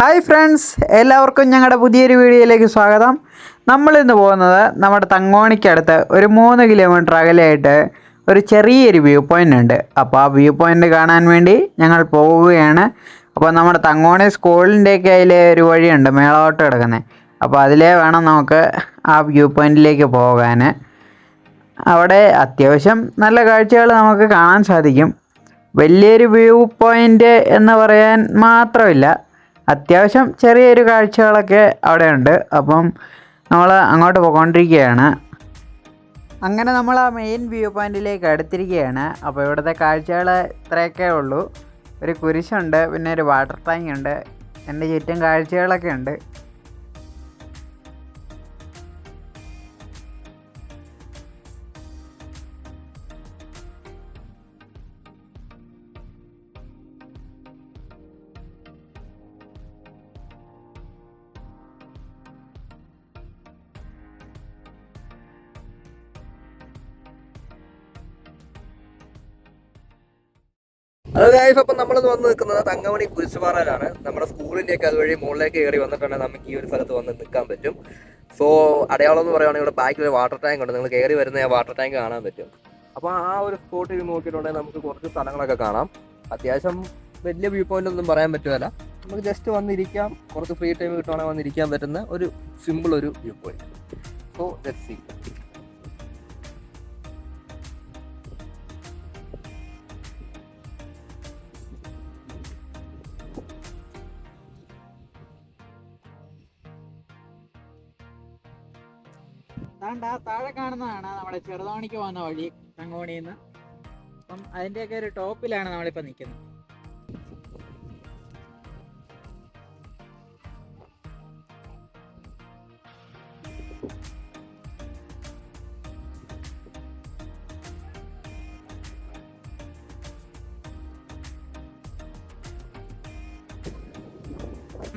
Hi friends, എല്ലാവർക്കും ഞങ്ങളുടെ പുതിയൊരു വീഡിയോയിലേക്ക് സ്വാഗതം. നമ്മളിന്ന് പോകുന്നത് നമ്മുടെ തങ്കോണിക്കടുത്ത് ഒരു 3 കിലോമീറ്റർ അകലെയായിട്ട് ഒരു ചെറിയൊരു വ്യൂ പോയിൻ്റ് ഉണ്ട്. അപ്പോൾ ആ വ്യൂ പോയിൻ്റ് കാണാൻ വേണ്ടി ഞങ്ങൾ പോവുകയാണ്. അപ്പോൾ നമ്മുടെ തങ്കോണി സ്കൂളിൻ്റെയൊക്കെ അതിലെ ഒരു വഴിയുണ്ട് മേളോട്ട് കിടക്കുന്നത്. അപ്പോൾ അതിലേ വേണം നമുക്ക് ആ വ്യൂ പോയിൻറ്റിലേക്ക് പോകാൻ. അവിടെ അത്യാവശ്യം നല്ല കാഴ്ചകൾ നമുക്ക് കാണാൻ സാധിക്കും. വലിയൊരു വ്യൂ പോയിൻ്റ് എന്ന് പറയാൻ മാത്രമില്ല, അത്യാവശ്യം ചെറിയൊരു കാഴ്ചകളൊക്കെ അവിടെ ഉണ്ട്. അപ്പം നമ്മൾ അങ്ങോട്ട് പോയിക്കൊണ്ടിരിക്കുകയാണ്. അങ്ങനെ നമ്മൾ ആ മെയിൻ വ്യൂ പോയിൻറ്റിലേക്ക് അടുത്തിരിക്കുകയാണ്. അപ്പോൾ ഇവിടുത്തെ കാഴ്ചകൾ ഇത്രയൊക്കെ ഉള്ളൂ. ഒരു കുരിശുണ്ട്, പിന്നെ ഒരു വാട്ടർ ടാങ്ക് ഉണ്ട്, എൻ്റെ ചുറ്റും കാഴ്ചകളൊക്കെ ഉണ്ട്. ഹലോ ഗൈസ്, അപ്പം നമ്മൾ വന്ന് നിൽക്കുന്നത് തങ്കമണി കുരിശുപാറയിലാണ്. നമ്മുടെ സ്കൂളിൻ്റെ ഒക്കെ അതുവഴി മുകളിലേക്ക് കയറി വന്നിട്ടുണ്ടെങ്കിൽ നമുക്ക് ഈ ഒരു സ്ഥലത്ത് വന്ന് നിൽക്കാൻ പറ്റും. സോ അടയാളം എന്ന് പറയുകയാണെങ്കിൽ ഇവിടെ ബാക്കിൽ ഒരു വാട്ടർ ടാങ്ക് ഉണ്ട്. നിങ്ങൾ കയറി വരുന്ന ആ വാട്ടർ ടാങ്ക് കാണാൻ പറ്റും. അപ്പോൾ ആ ഒരു സ്പോട്ടിൽ നോക്കിയിട്ടുണ്ടെങ്കിൽ നമുക്ക് കുറച്ച് സ്ഥലങ്ങളൊക്കെ കാണാം. അത്യാവശ്യം വലിയ വ്യൂ പോയിന്റ് ഒന്നും പറയാൻ പറ്റുമല്ല, നമുക്ക് ജസ്റ്റ് വന്നിരിക്കാം. കുറച്ച് ഫ്രീ ടൈം കിട്ടുവാണെങ്കിൽ വന്നിരിക്കാൻ പറ്റുന്ന ഒരു സിമ്പിൾ ഒരു view point. So let's see. താഴെ കാണുന്നതാണ് നമ്മുടെ ചെറുതോണിക്ക് പോകുന്ന വഴി തങ്കോണിയിൽ നിന്ന്. അപ്പം അതിൻ്റെയൊക്കെ ഒരു ടോപ്പിലാണ് നമ്മളിപ്പോൾ നിൽക്കുന്നത്.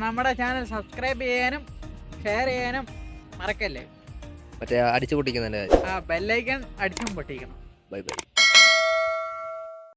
നമ്മുടെ ചാനൽ സബ്സ്ക്രൈബ് ചെയ്യാനും ഷെയർ ചെയ്യാനും മറക്കല്ലേ. മറ്റേ അടിച്ചു പൊട്ടിക്കുന്നതിൻ്റെ ആ ബെല്ലൈക്കൺ അടിച്ചും പൊട്ടിക്കണം. Bye by.